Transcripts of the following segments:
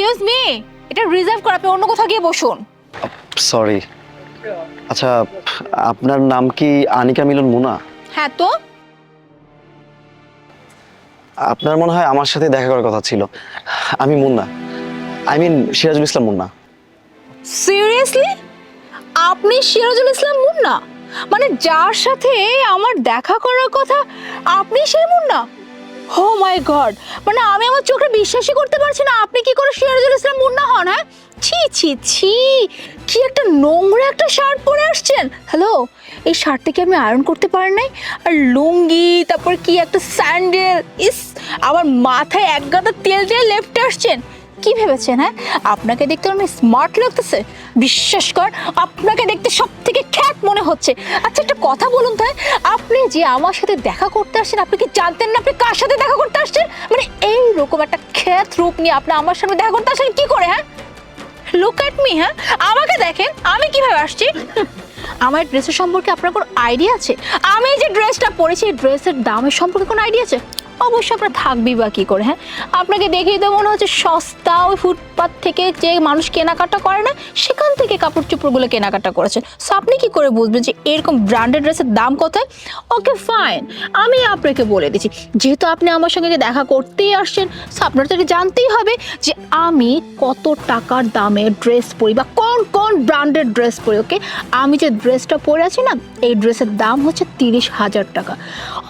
Excuse me, এটা reserve করা, আপনি অন্য কোথাও গিয়ে বসুন। সরি। আচ্ছা, আপনার নাম কি আনিকা মিলন মুনা? হ্যাঁ তো আপনার মনে হয় আমার সাথে দেখা করার কথা ছিল। আমি Munna, I mean Sirajul Islam Munna. Seriously আপনি সিরাজুল ইসলাম মুন্না? মানে যার সাথে আমার দেখা করার কথা আপনি সেই মুন্না? ও মাই গড, মানে আমি আমার চোখে বিশ্বাসই করতে পারছি না। আপনি কি করে সিরাজুল ইসলাম মুন্না হন? হ্যাঁ, ছি ছি ছি, কি একটা নোংরা একটা শার্ট পরে আসছেন। হ্যালো, এই শার্টটা কি আপনি আয়রন করতে পারেন নাই? আর লুঙ্গি, তারপর কি একটা স্যান্ডেল, ইস আমার মাথায় এক গাদা তেল দিয়ে লেফটে আসছেন। কি ভেবেছেন? হ্যাঁ, আপনাকে দেখতে অনেক স্মার্ট লাগতেছে। বিশ্বাস কর, আপনাকে দেখতে সব থেকে খ্যাত মনে হচ্ছে। আচ্ছা একটা কথা বলুন তো, আপনি যে আমার সাথে দেখা করতে আসছেন, আপনি কি জানতেন না আপনি কার সাথে দেখা করতে আসছেন? মানে এইরকম একটা খ্যাত রূপ নিয়ে আপনি আমার সামনে দেখা করতে আসেন কি করে? হ্যাঁ, লুক অ্যাট মি। হ্যাঁ, আমাকে দেখেন আমি কিভাবে আসছি। আমার ড্রেসের সম্পর্কে আপনার কোনো আইডিয়া আছে? আমি যে ড্রেসটা পরেছি এই ড্রেসের দামের সম্পর্কে কোনো আইডিয়া আছে? অবশ্যই আপনার থাকবেই বা কী করে। হ্যাঁ, আপনাকে দেখেই তো মনে হচ্ছে সস্তা ওই ফুটপাথ থেকে যে মানুষ কেনাকাটা করে না সেখান থেকে কাপড় চোপড়গুলো কেনাকাটা করেছে। সো আপনি কি করে বুঝবেন যে এরকম ব্র্যান্ডেড ড্রেসের দাম কোথায়? ওকে ফাইন, আমি আপনাকে বলে দিচ্ছি, যেহেতু আপনি আমার সঙ্গে দেখা করতেই আসছেন, সো আপনার তো এটা জানতেই হবে যে আমি কত টাকার দামের ড্রেস পরি বা কোন কোন ব্র্যান্ডেড ড্রেস পরি। ওকে, আমি যে ড্রেসটা পরে আছি না, এই ড্রেসের দাম হচ্ছে 30,000 টাকা।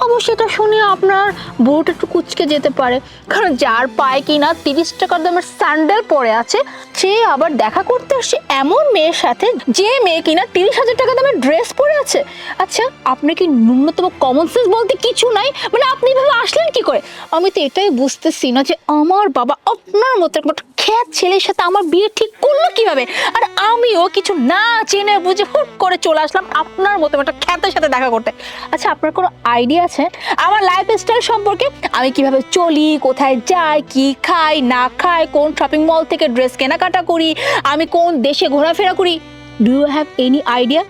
অবশ্যই এটা শুনে আপনার বউটা একটু কুচকে যেতে পারে, কারণ যার পায়ে কিনা 30 টাকার দামের স্যান্ডেল পরে আছে সে আবার দেখা করতে আসছে এমন মেয়ের সাথে যে মেয়ে কিনা 30,000 টাকা দামের ড্রেস পরে আছে। আচ্ছা আপনার কি ন্যূনতম কমন সেন্স বলতে কিছু নাই? মানে আপনি এভাবে আসলেন কি করে? আমি তো এটাই বুঝতেছি না যে আমার বাবা আপনার মতো একটা খ্যাত ছেলের সাথে আমার বিয়ে ঠিক করলো কিভাবে, আর আমিও কিছু না জেনে বুঝে হুট করে চলে আসলাম আপনার মতো একটা খ্যাতের সাথে দেখা করতে। আচ্ছা আপনার কোনো আইডিয়া আছে আমার লাইফস্টাইল সম্পর্কে? আমি কিভাবে চলি, কোথায় যাই, কি খাই না খাই, কোন শপিং মল থেকে ড্রেস কেনাকাটা করি, আমি কোন দেশে ঘোরাফেরা করি? Do you have any idea?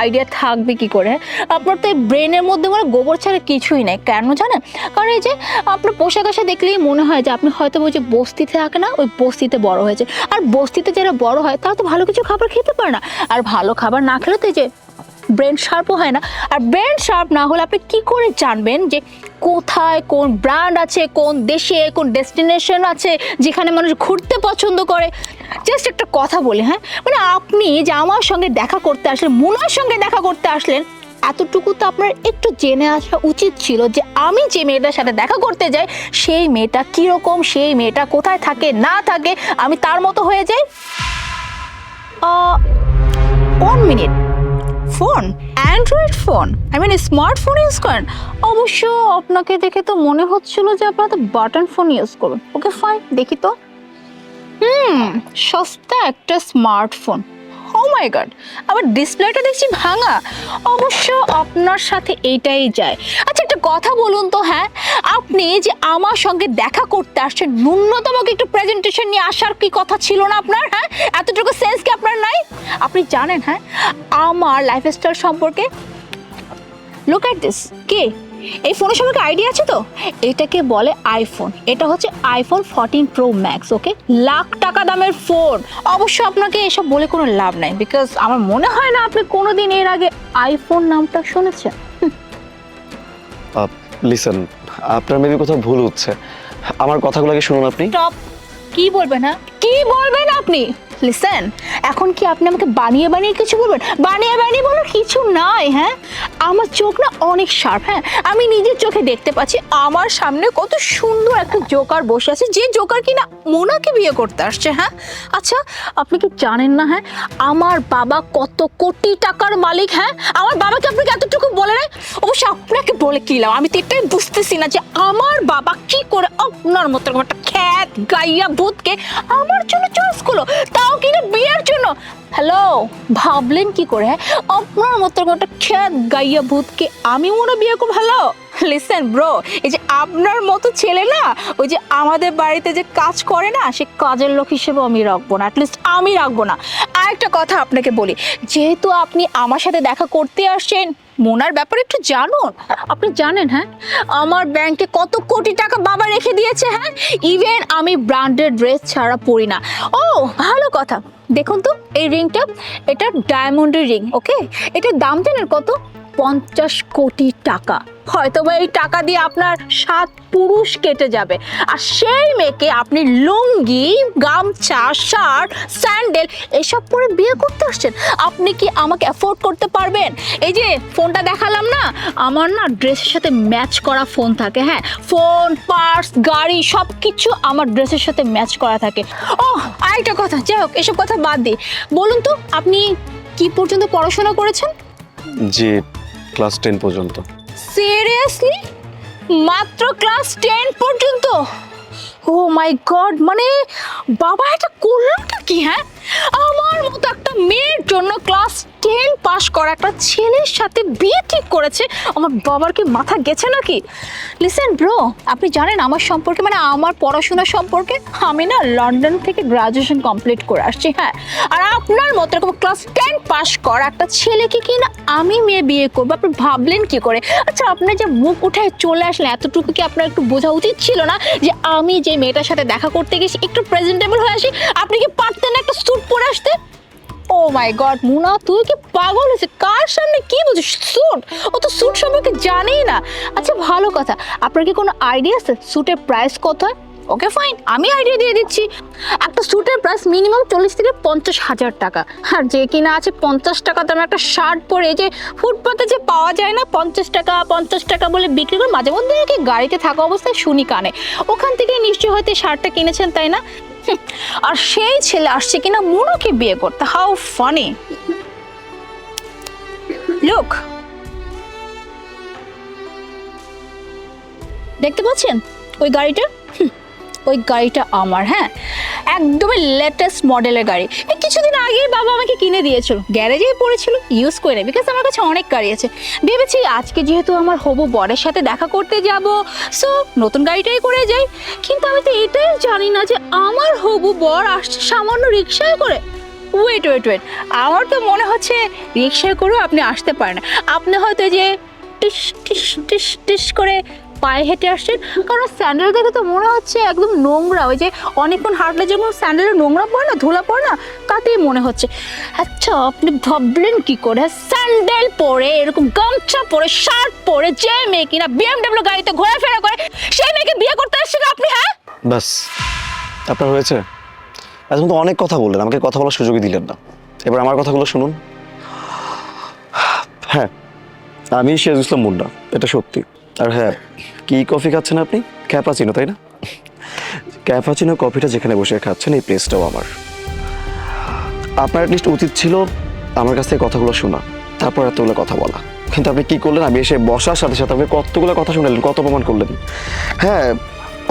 Idea থাকবে কি করে? আপনার তো এই ব্রেনের মধ্যে মানে গোবর ছাড়া কিছুই নেই। কেন জানেন? কারণ এই যে আপনার পোশাক আশাক দেখলেই মনে হয় যে আপনি হয়তো ওই যে বস্তিতে থাকে না, ওই বস্তিতে বড় হয়েছে। আর বস্তিতে যারা বড় হয় তারা তো ভালো কিছু খাবার খেতে পারে না, আর ভালো খাবার না খেলে তো এই যে ব্রেন শার্পও হয় না। আর ব্রেন শার্প না হলে আপনি কি করে জানবেন যে কোথায় কোন ব্র্যান্ড আছে, কোন দেশে কোন ডেস্টিনেশন আছে যেখানে মানুষ ঘুরতে পছন্দ করে? জাস্ট একটা কথা বলি, হ্যাঁ, মানে আপনি যে আমার সঙ্গে দেখা করতে আসলেন, মুনার সঙ্গে দেখা করতে আসলেন, এতটুকু তো আপনার একটু জেনে আসা উচিত ছিল যে আমি যে মেয়েটার সাথে দেখা করতে যাই সেই মেয়েটা কীরকম, সেই মেয়েটা কোথায় থাকে না থাকে, আমি তার মতো হয়ে যাই। 1 minute, phone android phone, I mean smartphone use করেন? অবশ্য আপনাকে দেখে তো মনে হচ্ছিল যে আপনারা তো বাটন ফোন ইউজ করবেন। ওকে ফাইন, দেখি তো। সস্তা একটা স্মার্টফোন। ও মাই গড, আবার ডিসপ্লেটা দেখছি ভাঙা। অবশ্য আপনার সাথে এইটাই যায়। আচ্ছা একটা কথা বলুন তো, হ্যাঁ, আপনি যে আমার সঙ্গে দেখা করতে আসছেন ন্যূনতম একটু প্রেজেন্টেশন নিয়ে আসার কি কথা ছিল না আপনার? হ্যাঁ, এতটুকু সেন্স কি আপনার নাই? আপনি জানেন হ্যাঁ আমার লাইফস্টাইল সম্পর্কে? Look at this. কে এই ফোনের সম্পর্কে আইডিয়া আছে তো? এটাকে বলে আইফোন। এটা হচ্ছে আইফোন 14 প্রো ম্যাক্স। ওকে, লাখ টাকা দামের ফোন। অবশ্য আপনাকে এসব বলে কোনো লাভ নাই, বিকজ আমার মনে হয় না আপনি কোনোদিন এর আগে আইফোন নামটা শুনেছেন। লিসেন, আপনার মেবি কোথাও ভুল হচ্ছে। আমার কথাগুলো আগে শুনুন আপনি। টপ, কি বলবেন? হ্যাঁ, কি বলবেন আপনি? লিসেন, এখন কি আপনি আমাকে বানিয়ে বানিয়ে কিছু বলবেন? বানিয়ে বানিয়ে বলার কিছু নাই। হ্যাঁ, আমার চোখ না অনেক শার্প। হ্যাঁ, আমি নিজের চোখে দেখতে পাচ্ছি আমার সামনে কত সুন্দর একটা জোকার বসে আছে, যে জোকার কিনা মোনাকে বিয়ে করতে আসছে। হ্যাঁ, আচ্ছা আপনি কি জানেন না হ্যাঁ আমার বাবা কত কোটি টাকার মালিক? হ্যাঁ, আমার বাবাকে আপনাকে এতটুকু বলে নাই? অবশ্য আপনাকে বলে কি লাভ? আমি তো এটাই বুঝতেছি না যে আমার বাবা কি করে আপনার মতো একটা খ্যাত গাইয়া ভূতকে আমার জন্য চয়েস করলো, তাও কিনা বিয়ের জন্য। হ্যালো, ভাবলেন কি করে? হ্যাঁ, আপনার মতো একটা খ্যাত গাইয়া ভূতকে আমি মনে বিয়ে করবো? হ্যালো লিসেন ব্রো, এই যে আপনার মতো ছেলে না ওই যে আমাদের বাড়িতে যে কাজ করে না, সে কাজের লোক হিসেবে আমি রাখবো না, অ্যাটলিস্ট আমি রাখবো না। আই একটা কথা আপনাকে বলি, যেহেতু আপনি আমার সাথে দেখা করতে আসছেন, মোনার ব্যাপারে একটু জানুন। আপনি জানেন হ্যাঁ, আমার ব্যাংকে কত কোটি টাকা বাবা রেখে দিয়েছে। হ্যাঁ, ইভেন আমি ব্র্যান্ডেড ড্রেস ছাড়া পরি না। ও ভালো কথা, দেখুন তো এই রিংটা, এটা ডায়মন্ডের রিং। ওকে, এটার দাম জানেন কত? 50 কোটি টাকা। হয়তো বা এই টাকা দিয়ে আপনার 7 পুরুষ কেটে যাবে, আর সেই মেয়েকে আপনি লুঙ্গি, গামছা, শার্ট, স্যান্ডেল এসব পরে বিয়ে করতে আসছেন। আপনি কি আমাকে অ্যাফোর্ড করতে পারবেন? এই যে ফোনটা দেখালাম না, আমার না ড্রেসের সাথে ম্যাচ করা ফোন থাকে। হ্যাঁ, ফোন, পার্স, গাড়ি সব কিছু আমার ড্রেসের সাথে ম্যাচ করা থাকে। ও আরেকটা কথা, যাই হোক এসব কথা বাদ দিই, বলুন তো আপনি কি পর্যন্ত পড়াশোনা করেছেন? জি, ক্লাস 10 পর্যন্ত। সিরিয়াসলি? মাত্র ক্লাস 10 পর্যন্ত? ও মাই গড, মানে বাবা এটা করলোটা কি? হ্যাঁ, আমার মতো একটা মেয়ের জন্য ক্লাস 10 পাস করা একটা ছেলের সাথে বিয়ে ঠিক করেছে। আমার বাবার কি মাথা গেছে নাকি? লিসেন ব্রো, আপনি জানেন আমার সম্পর্কে, মানে আমার পড়াশোনা সম্পর্কে, আমি না লন্ডন থেকে গ্রাজুয়েশন কমপ্লিট করে আসছি। হ্যাঁ, আর আপনার মতো এরকম ক্লাস 10 পাস করা একটা ছেলেকে কি না আমি মেয়ে বিয়ে করবো? আপনি ভাবলেন কি করে? আচ্ছা, আপনি যে মুখ উঠায় চলে আসলেন, এতটুকু কি আপনার একটু বোঝা উচিত ছিল না যে আমি যে মেয়েটার সাথে দেখা করতে গেছি একটু প্রেজেন্টেবল হয়ে আসি? আপনি কি পারতেন একটা স্যুট পরে আসতে? ও মাই গড মুনা, তুই কি পাগল হয়েছে? কার সামনে কি বুঝিস স্যুট? ও তো স্যুট সম্পর্কে জানেই না। আচ্ছা ভালো কথা, আপনার কি কোনো আইডিয়া আছে স্যুটের প্রাইস কত? ওকে ফাইন, আমি আইডিয়া দিয়ে দিচ্ছি। একটা স্যুটের প্রাইস মিনিমাম 40 থেকে 50,000 টাকা। আর যে কিনা আছে 50 টাকা দামের একটা শার্ট পরে, এই যে ফুটপাতে যে পাওয়া যায় না 50 টাকা বলে বিক্রি করে, মাঝে মধ্যে কি গাড়িতে থাকা অবস্থায় শুনি কানে, ওখান থেকে নিশ্চয়ই হয়তো শার্টটা কিনেছেন, তাই না? আর সেই ছেলে আসছে কিনা মুনাকে বিয়ে করতে। How funny! লুক, দেখতে পাচ্ছেন ওই গাড়িটা? ওই গাড়িটা আমার। হ্যাঁ, একদমই লেটেস্ট মডেলের গাড়ি। এই কিছুদিন আগেই বাবা আমাকে কিনে দিয়েছিল, গ্যারেজেই পড়েছিল, ইউজ করে নেই, বিকজ আমার কাছে অনেক গাড়ি আছে। ভেবেছি আজকে যেহেতু আমার হবু বরের সাথে দেখা করতে যাব, সো নতুন গাড়িটাই করে যাই। কিন্তু আমি তো এটাই জানি না যে আমার হবু বর আসছে সামান্য রিক্সায় করে। ওয়েট ওয়েট ওয়েট, আমার তো মনে হচ্ছে রিক্সায় করেও আপনি আসতে পারেন। আপনি হয়তো যে টিস টিস টিস টিস করে পায়ে হেঁটে আসছেন, কারণ স্যান্ডেল দেখে তো মনে হচ্ছে একদম নোংরা। ওই যে অনেকক্ষণ হাঁটলে যেমন স্যান্ডেলের নোংরা পড়ে না, ধুলা পড়ে না, তাতেই মনে হচ্ছে। আচ্ছা আপনি ভাবলেন কি করে স্যান্ডেল পরে, এরকম গামছা পরে, শার্ট পরে যে মেয়ে কিনা BMW গাড়িতে ঘোরাফেরা করে, সেই মেয়েকে বিয়ে করতে আসছেন আপনি? হ্যাঁ বাস, আপনার হয়েছে? এখন তো অনেক কথা বললেন, আমাকে কথা বলার সুযোগই দিলেন না। এবার আমার কথাগুলো শুনুন। হ্যাঁ, আমি সিরাজুল ইসলাম মুন্না, এটা সত্যি। আর হ্যাঁ, কি কফি খাচ্ছেন আপনি? ক্যাপাচিনো, তাই না? ক্যাপাচিনো কফিটা যেখানে বসে খাচ্ছেন এই প্লেসটাও আমার। আপনার অ্যাটলিস্ট উচিত ছিল আমার কাছ থেকে কথাগুলো শোনা, তারপর এতগুলো কথা বলা। কিন্তু আপনি কি করলেন? আমি এসে বসার সাথে সাথে আপনি কতগুলো কথা শুনলেন, কত অপমান করলেন। হ্যাঁ,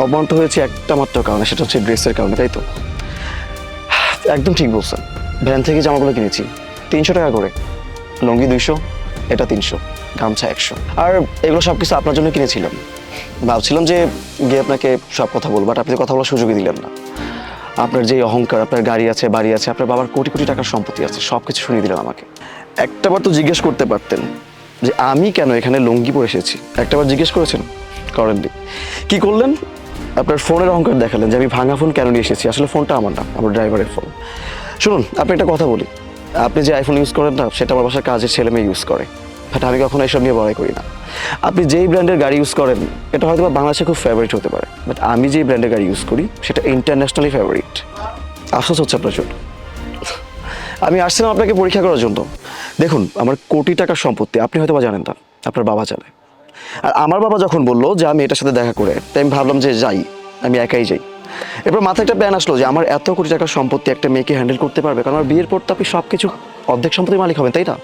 অপমান তো হয়েছে একটা মাত্র কারণে, সেটা হচ্ছে ড্রেসের কারণে, তাই তো? একদম ঠিক বলছেন। ভ্যান থেকে জামাগুলো কিনেছি 300 টাকা করে, লুঙ্গি 200, এটা 300, গামছা 100। আর এগুলো সব কিছু আপনার জন্য কিনেছিলাম। ভাবছিলাম যে গিয়ে আপনাকে সব কথা বলবো, বাট আপনি কথা বলার সুযোগই দিলেন না। আপনার যে অহংকার, আপনার গাড়ি আছে, বাড়ি আছে, আপনার বাবার কোটি কোটি টাকার সম্পত্তি আছে, সব কিছু শুনিয়ে দিলেন আমাকে। একটাবার তো জিজ্ঞেস করতে পারতেন যে আমি কেন এখানে লুঙ্গি পরে এসেছি। একটাবার জিজ্ঞেস করেছেন? করেননি। কি করলেন? আপনার ফোনের অহংকার দেখালেন যে আমি ভাঙা ফোন কেন নিয়ে এসেছি। আসলে ফোনটা আমার না, আমার ড্রাইভারের ফোন। শুনুন, আপনি একটা কথা বলি, আপনি যে আইফোন ইউজ করেন না, সেটা আমার বাসার কাজের ছেলে মেয়ে ইউজ করে, বাট আমি কখনো এসব নিয়ে বড়াই করি না। আপনি যেই ব্র্যান্ডের গাড়ি ইউজ করেন, এটা হয়তো বাংলাদেশে খুব ফেভারিট হতে পারে, বাট আমি যেই ব্র্যান্ডের গাড়ি ইউজ করি সেটা ইন্টারন্যাশনালি ফেভারিট। আফসোস হচ্ছে আপনার জন্য। আমি আসছিলাম আপনাকে পরীক্ষা করার জন্য। দেখুন, আমার কোটি টাকার সম্পত্তি, আপনি হয়তো বা জানেন না, আপনার বাবা জানে। আর আমার বাবা যখন বললো যে আমি এটার সাথে দেখা করে, তাই আমি ভাবলাম যে যাই, আমি একাই যাই। এরপর মাথায় একটা প্ল্যান আসলো যে আমার এত কোটি টাকার সম্পত্তি একটা মেয়েকে হ্যান্ডেল করতে পারবে, কারণ আমার বিয়ের পর তো আপনি সব কিছু অর্ধেক সম্পত্তির মালিক হবেন, তাই না?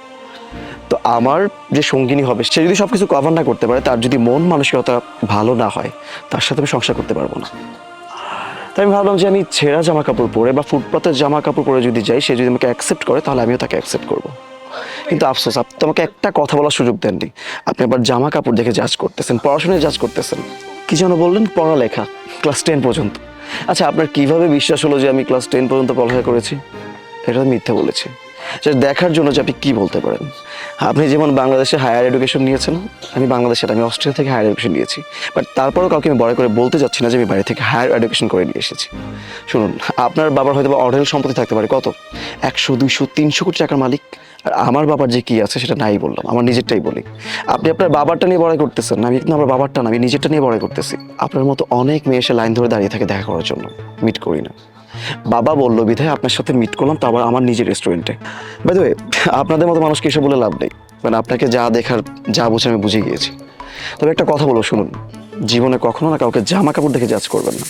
তো আমার যে সঙ্গিনী হবে, সে যদি সব কিছু কভার না করতে পারে, তার যদি মন মানসিকতা ভালো না হয়, তার সাথে আমি সংসার করতে পারবো না। তাই আমি ভাবলাম যে আমি ছেঁড়া জামা কাপড় পরে বা ফুটপাতের জামা কাপড় পরে যদি যাই, সে যদি আমাকে অ্যাকসেপ্ট করে, তাহলে আমিও তাকে অ্যাকসেপ্ট করবো। কিন্তু আফসোস, আপনি তো আমাকে একটা কথা বলার সুযোগ দেননি। আপনি আবার জামা কাপড় দেখে জাজ করতেছেন, পড়াশোনায় জাজ করতেছেন। কি যেন বললেন? পড়ালেখা, ক্লাস 10 পর্যন্ত। আচ্ছা, আপনার কিভাবে বিশ্বাস হলো যে আমি ক্লাস 10 পর্যন্ত পড়ালেখা করেছি? এটা তো মিথ্যে বলেছি। সেটা দেখার জন্য যে আপনি কি বলতে পারেন। আপনি যেমন বাংলাদেশে হায়ার এডুকেশন নিয়েছেন, আমি বাংলাদেশে আমি অস্ট্রেলিয়া থেকে হায়ার এডুকেশন নিয়েছি, বাট তারপরেও কাউকে আমি বড় করে বলতে যাচ্ছি না যে আমি বাইরে থেকে হায়ার এডুকেশন করে নিয়ে এসেছি। শুনুন, আপনার বাবার হয়তো অঢেল সম্পত্তি থাকতে পারে, কত 100, 200, 300 কোটি টাকার মালিক, আর আমার বাবার যে কি আছে সেটা নাই বললাম, আমার নিজেরটাই বলি। আপনি আপনার বাবারটা নিয়ে বড়াই করতেছেন, আমি কিন্তু আমার বাবারটা না, আমি নিজেরটা নিয়ে বড়াই করতেছি। আপনার মতো অনেক মেয়ে এসে লাইন ধরে দাঁড়িয়ে থাকে দেখা করার জন্য, মিট করি না। বাবা বললো বিধায় আপনার সাথে মিট করলাম, তো আবার আমার নিজের রেস্টুরেন্টে। বাই দ্য ওয়ে, আপনাদের মতো মানুষকে এসে বলে লাভ নেই, মানে আপনাকে যা দেখার যা বুঝে আমি বুঝে গিয়েছি। তবে একটা কথা বলো, শুনুন, জীবনে কখনো না কাউকে জামা কাপড় দেখে জাজ করবেন না,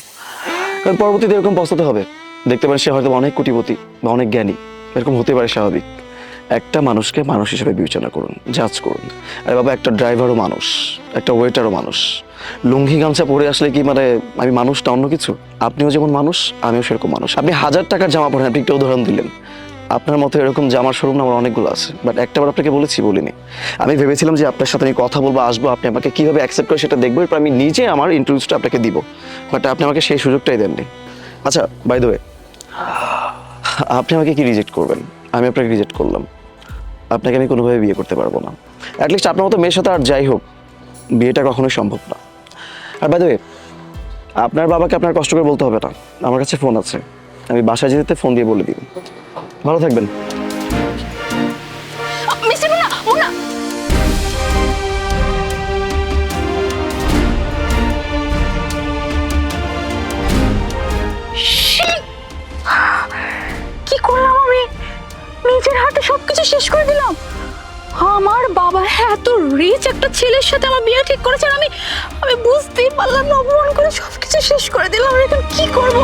কারণ পরবর্তীতে এরকম পস্তাতে হবে। দেখতে পারেন সে হয়তো অনেক কোটিপতি বা অনেক জ্ঞানী, এরকম হতে পারে, স্বাভাবিক। একটা মানুষকে মানুষ হিসেবে বিবেচনা করুন, জাজ করুন। আরে বাবা, একটা ড্রাইভারও মানুষ, একটা ওয়েটারও মানুষ। লুঙ্গি গামছা পরে আসলে কি মানে আমি মানুষটা অন্য কিছু? আপনিও যেমন মানুষ, আমিও সেরকম মানুষ। আপনি 1000 টাকার জামা পরেন, আপনি একটা উদাহরণ দিলেন, আপনার মতো এরকম জামার শোরুম আমার অনেকগুলো আছে, বাট একটাবার আপনাকে বলেছি, বলিনি। আমি ভেবেছিলাম যে আপনার সাথে আমি কথা বলবো, আসবো, আপনি আমাকে কীভাবে অ্যাকসেপ্ট করে সেটা দেখবো, এরপর আমি নিজে আমার ইন্টারভিউসটা আপনাকে দিব, বাট আপনি আমাকে সেই সুযোগটাই দেননি। আচ্ছা, বাই দ্য ওয়ে, আপনি আমাকে কি রিজেক্ট করবেন? আমি আপনাকে রিজেক্ট করলাম, আপনাকে আমি কোনোভাবে বিয়ে করতে পারবো না। অ্যাটলিস্ট আপনার মতো মেয়ের সাথে আর যাই হোক, বিয়েটা কখনোই সম্ভব না। আর বাই দ্য ওয়ে, আপনার বাবাকে আপনার কষ্ট করে বলতে হবে না, আমার কাছে ফোন আছে, আমি বাসায় যেতে ফোন দিয়ে বলে দিই। ভালো থাকবেন। Mister Munna, Munna, Shit! কি করলাম আমি? নিজের হাতে সবকিছু শেষ করে দিলাম। আমার বাবা এত রিচ একটা ছেলের সাথে আমার বিয়ে ঠিক করেছে, আর আমি বুঝতেই পারলাম না, অপমান করে সবকিছু শেষ করে দিলাম। আমি এখন কি করব?